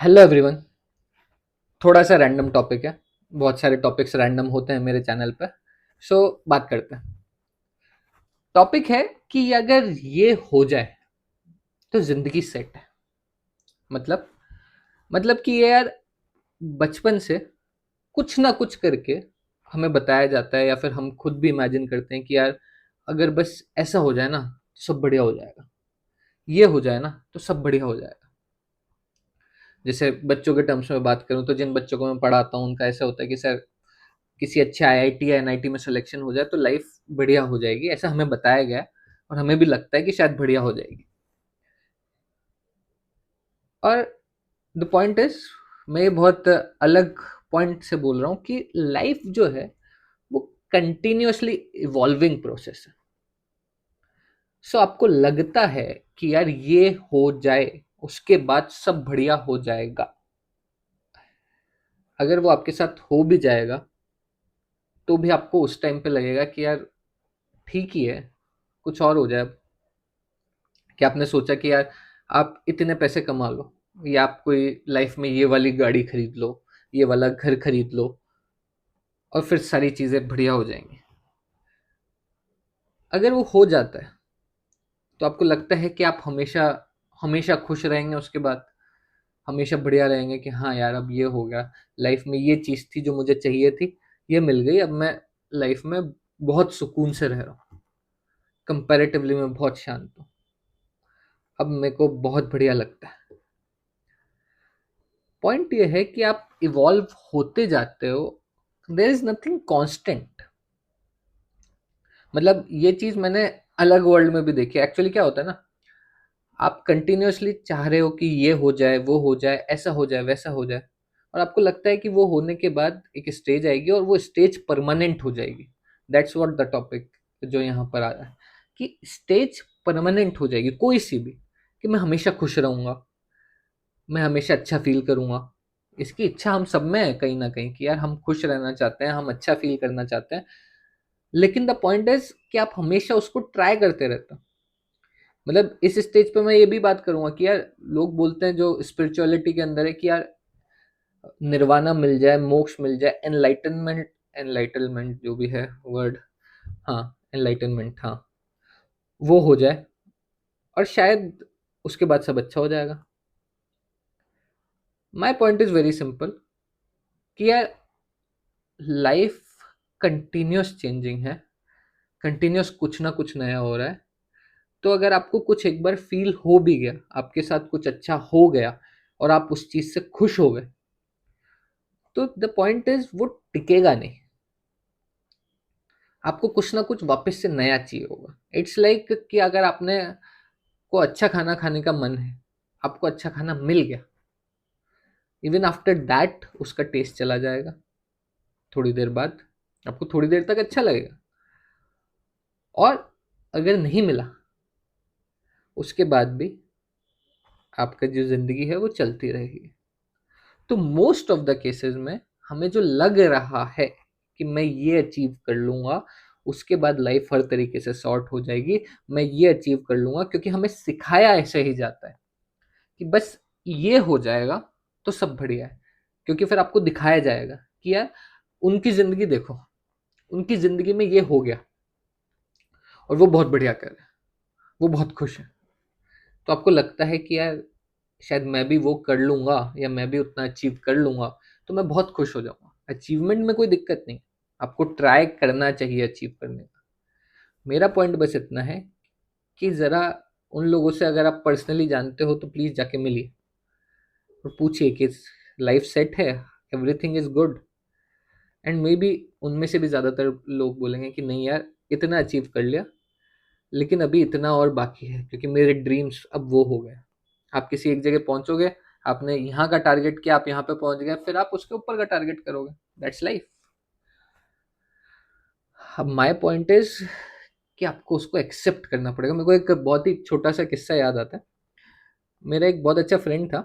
Hello everyone. थोड़ा सा random topic है। बहुत सारे टॉपिक्स रैंडम होते हैं मेरे चैनल पे। सो बात करते हैं। टॉपिक है कि अगर ये हो जाए तो जिंदगी सेट है। मतलब मतलब कि ये यार बचपन से कुछ ना कुछ करके हमें बताया जाता है या फिर हम खुद भी इमेजिन करते हैं कि यार अगर बस ऐसा हो जाए ना तो सब बढ़िया हो जाएगा। ये हो जाए ना तो सब बढ़िया हो जाएगा। जैसे बच्चों के टर्म्स में बात करूं तो जिन बच्चों को मैं पढ़ाता हूं उनका ऐसा होता है कि सर किसी अच्छे आईआईटी या एनआईटी में सिलेक्शन हो जाए तो लाइफ बढ़िया हो जाएगी, ऐसा हमें बताया गया है। और हमें भी लगता है कि शायद बढ़िया हो जाएगी। और द पॉइंट इज, मैं ये बहुत अलग पॉइंट से बोल रहा हूँ कि लाइफ जो है वो कंटिन्यूअसली इवॉल्विंग प्रोसेस है। सो आपको लगता है कि यार ये हो जाए उसके बाद सब बढ़िया हो जाएगा। अगर वो आपके साथ हो भी जाएगा तो भी आपको उस टाइम पे लगेगा कि यार ठीक ही है, कुछ और हो जाए। कि आपने सोचा कि यार आप इतने पैसे कमा लो या आप कोई लाइफ में ये वाली गाड़ी खरीद लो, ये वाला घर खरीद लो और फिर सारी चीजें बढ़िया हो जाएंगी। अगर वो हो जाता है तो आपको लगता है कि आप हमेशा हमेशा खुश रहेंगे, उसके बाद हमेशा बढ़िया रहेंगे कि हाँ यार अब ये हो गया, लाइफ में ये चीज थी जो मुझे चाहिए थी, ये मिल गई, अब मैं लाइफ में बहुत सुकून से रह रहा हूँ, कंपैरेटिवली मैं बहुत शांत हूँ, अब मेरे को बहुत बढ़िया लगता है। पॉइंट ये है कि आप इवॉल्व होते जाते हो, देर इज नथिंग कांस्टेंट। मतलब ये चीज मैंने अलग वर्ल्ड में भी देखी है। एक्चुअली क्या होता है ना, आप कंटिन्यूअसली चाह रहे हो कि ये हो जाए, वो हो जाए, ऐसा हो जाए, वैसा हो जाए, और आपको लगता है कि वो होने के बाद एक स्टेज आएगी और वो स्टेज परमानेंट हो जाएगी। दैट्स व्हाट द टॉपिक जो यहाँ पर आ रहा है, कि स्टेज परमानेंट हो जाएगी कोई सी भी, कि मैं हमेशा खुश रहूंगा, मैं हमेशा अच्छा फील करूंगा। इसकी इच्छा हम सब में है कहीं ना कहीं कि यार हम खुश रहना चाहते हैं, हम अच्छा फील करना चाहते हैं। लेकिन द पॉइंट इज कि आप हमेशा उसको ट्राई करते रहते हो। मतलब इस स्टेज पे मैं ये भी बात करूंगा कि यार लोग बोलते हैं जो स्पिरिचुअलिटी के अंदर है कि यार निर्वाणा मिल जाए, मोक्ष मिल जाए, एनलाइटनमेंट, एनलाइटनमेंट जो भी है वर्ड, हाँ एनलाइटनमेंट, हाँ वो हो जाए और शायद उसके बाद सब अच्छा हो जाएगा। My point is very simple कि यार लाइफ कंटिन्यूअस चेंजिंग है, कंटिन्यूअस कुछ ना कुछ नया हो रहा है। तो अगर आपको कुछ एक बार फील हो भी गया, आपके साथ कुछ अच्छा हो गया और आप उस चीज से खुश हो गए, तो द पॉइंट इज वो टिकेगा नहीं। आपको कुछ ना कुछ वापस से नया चाहिए होगा। इट्स लाइक कि अगर आपने को अच्छा खाना खाने का मन है, आपको अच्छा खाना मिल गया, इवन आफ्टर दैट उसका टेस्ट चला जाएगा। थोड़ी देर बाद आपको थोड़ी देर तक अच्छा लगेगा, और अगर नहीं मिला उसके बाद भी आपका जो जिंदगी है वो चलती रहेगी। तो मोस्ट ऑफ द केसेस में हमें जो लग रहा है कि मैं ये अचीव कर लूंगा, उसके बाद लाइफ हर तरीके से सॉर्ट हो जाएगी, मैं ये अचीव कर लूंगा, क्योंकि हमें सिखाया ऐसे ही जाता है कि बस ये हो जाएगा तो सब बढ़िया है। क्योंकि फिर आपको दिखाया जाएगा कि यार उनकी जिंदगी देखो, उनकी जिंदगी में ये हो गया और वो बहुत बढ़िया कर रहे हैं, वो बहुत खुश है। तो आपको लगता है कि यार शायद मैं भी वो कर लूंगा या मैं भी उतना अचीव कर लूंगा तो मैं बहुत खुश हो जाऊंगा। अचीवमेंट में कोई दिक्कत नहीं, आपको ट्राई करना चाहिए अचीव करने का। मेरा पॉइंट बस इतना है कि जरा उन लोगों से अगर आप पर्सनली जानते हो तो प्लीज जाके मिलिए और पूछिए कि लाइफ सेट है, everything is good. And may be उनमें से भी ज्यादातर लोग बोलेंगे कि नहीं यार इतना अचीव कर लिया, लेकिन अभी इतना और बाकी है, क्योंकि मेरे ड्रीम्स अब वो हो गए। आप किसी एक जगह पहुंचोगे, आपने यहाँ का टारगेट किया, आप यहाँ पे पहुंच गए, फिर आप उसके ऊपर का टारगेट करोगे। That's life. अब माय पॉइंट इज कि आपको उसको एक्सेप्ट करना पड़ेगा। मेरे को एक बहुत ही छोटा सा किस्सा याद आता है। मेरा एक बहुत अच्छा फ्रेंड था,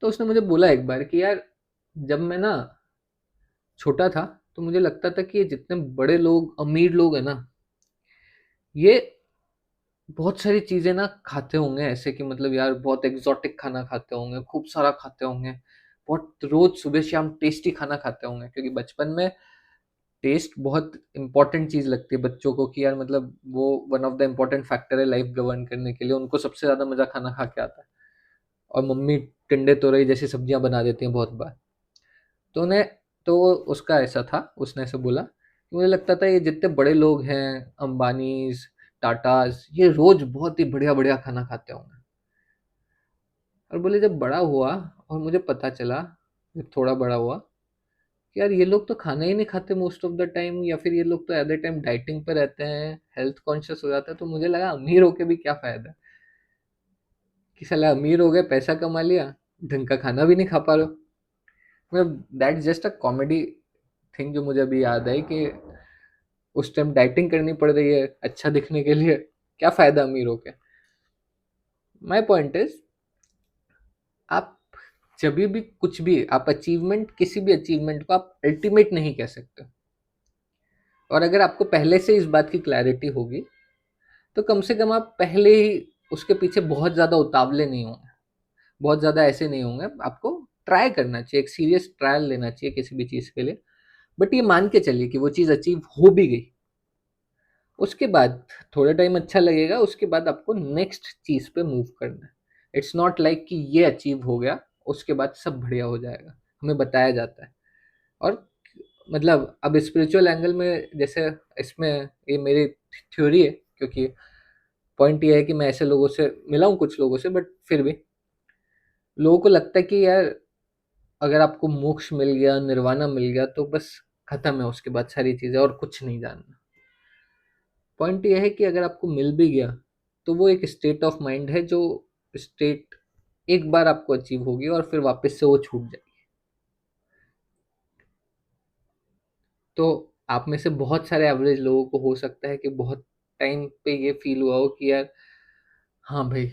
तो उसने मुझे बोला एक बार कि यार जब मैं ना छोटा था तो मुझे लगता था कि ये जितने बड़े लोग, अमीर लोग हैं ना, ये बहुत सारी चीज़ें ना खाते होंगे ऐसे कि मतलब यार बहुत एक्सोटिक खाना खाते होंगे, खूब सारा खाते होंगे, बहुत रोज़ सुबह-शाम टेस्टी खाना खाते होंगे क्योंकि बचपन में टेस्ट बहुत इम्पोर्टेंट चीज़ लगती है बच्चों को कि यार मतलब वो one of the important factor है लाइफ गवर्न करने के लिए, उनको सबसे ज़्यादा मज़ा खाना खा के आता है और मम्मी टिंडे तोरई जैसी सब्जियाँ बना देती हैं बहुत बार। तो उन्हें तो उसका ऐसा था, उसने ऐसे बोला कि मुझे लगता था ये जितने बड़े लोग हैं, अंबानीज़, टाटाज़, ये रोज़ बहुत ही बढ़िया-बढ़िया खाना खाते होंगे। और बोले जब बड़ा हुआ और मुझे पता चला, जब थोड़ा बड़ा हुआ कि यार ये लोग तो खाना ही नहीं खाते मोस्ट ऑफ द टाइम या फिर ये लोग तो एट द टाइम डाइटिंग पे रहते हैं, हेल्थ कॉन्शियस हो जाते हैं, तो मुझे लगा अमीर होके भी क्या फ़ायदा? कि साला अमीर हो गए, पैसा कमा लिया, ढंग का खाना भी नहीं खा पा रहे हो। मतलब that's just a comedy thing जो मुझे अभी याद आई कि उस टाइम डाइटिंग करनी पड़ रही है अच्छा दिखने के लिए, क्या फ़ायदा अमीर होके? माय पॉइंट इज़ आप जभी भी कुछ भी आप अचीवमेंट किसी भी अचीवमेंट को आप अल्टीमेट नहीं कह सकते। और अगर आपको पहले से इस बात की क्लैरिटी होगी, तो कम से कम आप पहले ही उसके पीछे बहुत ज़्यादा उतावले नहीं होंगे, बहुत ज़्यादा ऐसे नहीं होंगे। आपको ट्राई करना चाहिए, एक सीरियस ट्रायल लेना चाहिए किसी भी चीज़ के लिए। बट ये मान के चलिए कि वो चीज़ अचीव हो भी गई, उसके बाद थोड़ा टाइम अच्छा लगेगा, उसके बाद आपको नेक्स्ट चीज़ पे मूव करना है। इट्स नॉट लाइक कि ये अचीव हो गया, उसके बाद सब बढ़िया हो जाएगा, हमें बताया जाता है। और मतलब अब स्पिरिचुअल एंगल में जैसे इसमें ये मेरी थ्योरी है क्योंकि पॉइंट ये है कि मैं ऐसे लोगों से मिला हूँ कुछ लोगों से, बट फिर भी लोगों को लगता है कि यार अगर आपको मोक्ष मिल गया, निर्वाणा मिल गया तो बस खत्म है, उसके बाद सारी चीज़ें और कुछ नहीं जानना। पॉइंट ये है कि अगर आपको मिल भी गया तो वो एक स्टेट ऑफ माइंड है जो स्टेट एक बार आपको अचीव होगी और फिर वापस से वो छूट जाएगी। तो आप में से बहुत सारे एवरेज लोगों को हो सकता है कि बहुत टाइम पे ये फील हुआ हो कि यार हाँ भाई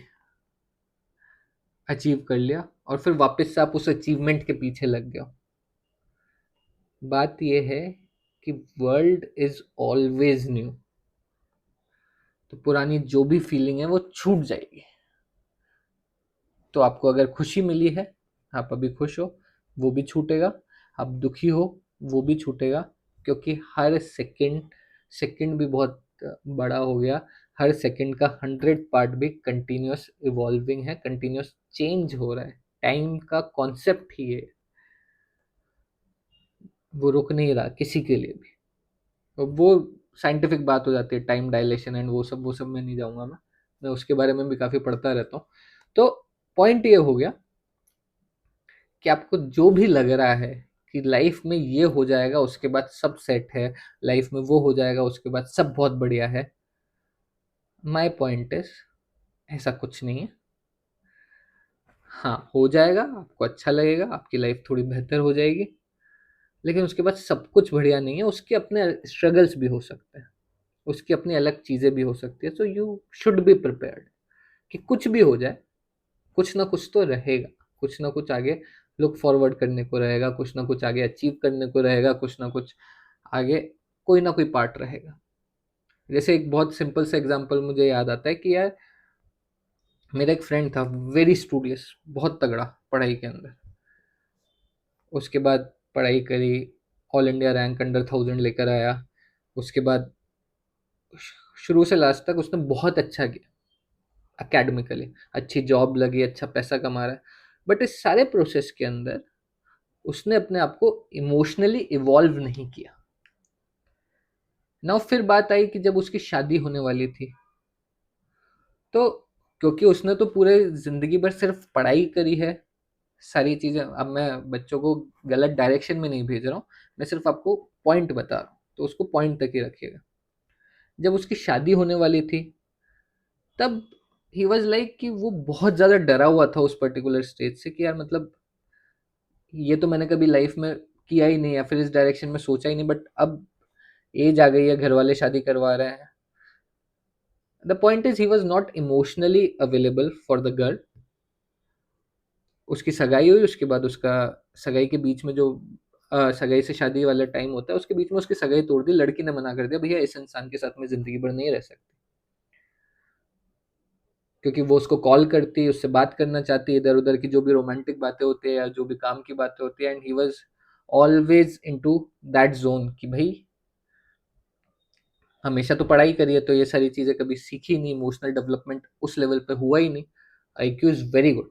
अचीव कर लिया, और फिर वापस से आप उस अचीवमेंट के पीछे लग गए हो। बात ये है कि वर्ल्ड इज ऑलवेज न्यू, तो पुरानी जो भी फीलिंग है वो छूट जाएगी। तो आपको अगर खुशी मिली है, आप अभी खुश हो, वो भी छूटेगा। आप दुखी हो, वो भी छूटेगा। क्योंकि हर सेकंड सेकंड भी बहुत बड़ा हो गया। हर सेकंड का 100 पार्ट भी कंटिन्यूअस इवॉल्विंग है, कंटिन्यूअस चेंज हो रहा है। टाइम का कॉन्सेप्ट ही है, वो रुक नहीं रहा किसी के लिए भी। तो वो साइंटिफिक बात हो जाती है, टाइम डायलेशन एंड वो सब मैं नहीं जाऊंगा। मैं उसके बारे में भी काफ़ी पढ़ता रहता हूँ। तो पॉइंट ये हो गया कि आपको जो भी लग रहा है कि लाइफ में ये हो जाएगा उसके बाद सब सेट है, लाइफ में वो हो जाएगा उसके बाद सब बहुत बढ़िया है, माय पॉइंट इज ऐसा कुछ नहीं है। हाँ हो जाएगा, आपको अच्छा लगेगा, आपकी लाइफ थोड़ी बेहतर हो जाएगी, लेकिन उसके बाद सब कुछ बढ़िया नहीं है, उसके अपने स्ट्रगल्स भी हो सकते हैं, उसकी अपनी अलग चीज़ें भी हो सकती है। So you should be prepared कि कुछ भी हो जाए, कुछ ना कुछ तो रहेगा, कुछ ना कुछ आगे लुक फॉरवर्ड करने को रहेगा, कुछ ना कुछ आगे अचीव करने को रहेगा, कुछ ना कुछ आगे कोई ना कोई पार्ट रहेगा। जैसे एक बहुत सिंपल सा एग्जांपल मुझे याद आता है कि यार मेरा एक फ्रेंड था, वेरी स्टूडियस, बहुत तगड़ा पढ़ाई के अंदर। उसके बाद पढ़ाई करी, ऑल इंडिया रैंक अंडर 1000 लेकर आया। उसके बाद शुरू से लास्ट तक उसने बहुत अच्छा किया, अकेडमिकली अच्छी जॉब लगी, अच्छा पैसा कमा रहा है। बट इस सारे प्रोसेस के अंदर उसने अपने आप को इमोशनली इवॉल्व नहीं किया ना। फिर बात आई कि जब उसकी शादी होने वाली थी, तो क्योंकि उसने तो पूरे जिंदगी भर सिर्फ पढ़ाई करी है, सारी चीजें, अब मैं बच्चों को गलत डायरेक्शन में नहीं भेज रहा हूँ, मैं सिर्फ आपको पॉइंट बता रहा हूँ, तो उसको पॉइंट तक ही रखिएगा। जब उसकी शादी होने वाली थी, तब ही वॉज लाइक कि वो बहुत ज्यादा डरा हुआ था उस पर्टिकुलर स्टेज से कि यार मतलब ये तो मैंने कभी लाइफ में किया ही नहीं या फिर इस डायरेक्शन में सोचा ही नहीं, बट अब एज आ गई है, घर वाले शादी करवा रहे हैं। The point is he was not emotionally available for the girl. उसकी सगाई हुई, उसके बाद उसका सगाई के बीच में जो सगाई से शादी वाला टाइम होता है, उसके बीच में उसकी सगाई तोड़ दी। लड़की ने मना कर दिया, भैया इस इंसान के साथ में जिंदगी भर नहीं रह सकती। क्योंकि वो उसको कॉल करती है, उससे बात करना चाहती है, इधर-उधर की जो भी रोमांटिक बातें होती है या जो भी काम की बातें होती है, and he was always into that zone कि भई हमेशा तो पढ़ाई करी है, तो ये सारी चीज़ें कभी सीखी नहीं, इमोशनल डेवलपमेंट उस लेवल पे हुआ ही नहीं। IQ is very good.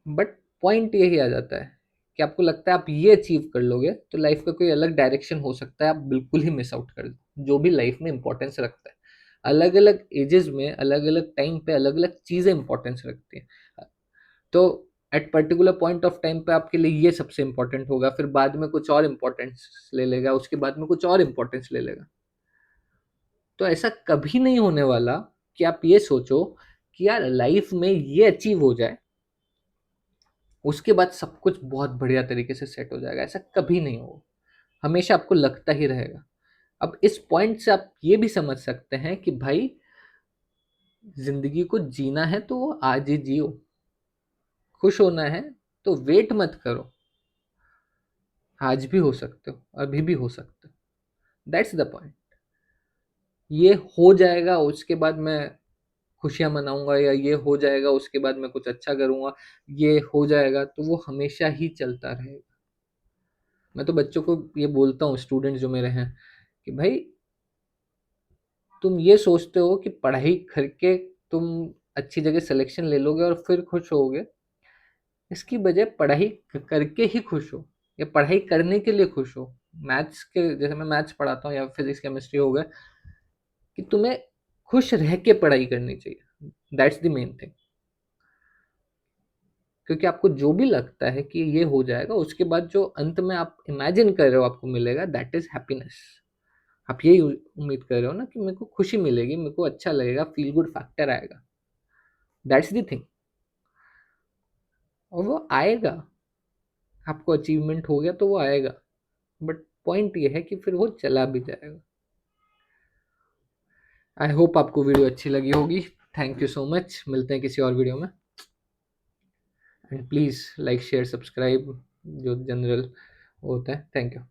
But point यही आ जाता है कि आपको लगता है आप ये अचीव कर लोगे तो लाइफ का कोई अलग डायरेक्शन हो सकता है, आप बिल्कुल ही मिस आउट कर दो जो भी लाइफ में इंपॉर्टेंस रखता है। अलग अलग एजेस में अलग अलग टाइम पे अलग अलग चीजें इंपॉर्टेंस रखती हैं। तो at particular point of time पे आपके लिए ये सबसे इंपॉर्टेंट होगा, फिर बाद में कुछ और इंपॉर्टेंस ले लेगा, उसके बाद में कुछ और इंपॉर्टेंस ले लेगा। तो ऐसा कभी नहीं होने वाला कि आप ये सोचो कि यार लाइफ में ये अचीव हो जाए उसके बाद सब कुछ बहुत बढ़िया तरीके से सेट हो जाएगा। ऐसा कभी नहीं होगा, हमेशा आपको लगता ही रहेगा। अब इस पॉइंट से आप ये भी समझ सकते हैं कि भाई जिंदगी को जीना है तो वो आज ही जियो, खुश होना है तो वेट मत करो, आज भी हो सकते हो, अभी भी हो सकते हो। That's the point. ये हो जाएगा उसके बाद मैं खुशियां मनाऊंगा, या ये हो जाएगा उसके बाद मैं कुछ अच्छा करूंगा, ये हो जाएगा तो वो हमेशा ही चलता रहेगा। मैं तो बच्चों को ये बोलता हूँ, स्टूडेंट जो मेरे हैं, कि भाई तुम ये सोचते हो कि पढ़ाई करके तुम अच्छी जगह सिलेक्शन ले लोगे और फिर खुश होगे, इसकी बजाय पढ़ाई करके ही खुश हो, या पढ़ाई करने के लिए खुश हो। मैथ्स के जैसे मैं मैथ्स पढ़ाता हूँ या फिजिक्स केमिस्ट्री हो गया, कि तुम्हें खुश रह के पढ़ाई करनी चाहिए। That's the main thing. क्योंकि आपको जो भी लगता है कि ये हो जाएगा उसके बाद जो अंत में आप इमेजिन कर रहे हो आपको मिलेगा, दैट इज हैप्पीनेस। आप यही उम्मीद कर रहे हो ना कि मेरे को खुशी मिलेगी, मेरे को अच्छा लगेगा, फील गुड फैक्टर आएगा। That's the thing. और वो आएगा, आपको अचीवमेंट हो गया तो वो आएगा। बट पॉइंट ये है कि फिर वो चला भी जाएगा। आई होप आपको वीडियो अच्छी लगी होगी। थैंक यू सो मच, मिलते हैं किसी और वीडियो में। And please like share subscribe जो जनरल होता है। Thank you.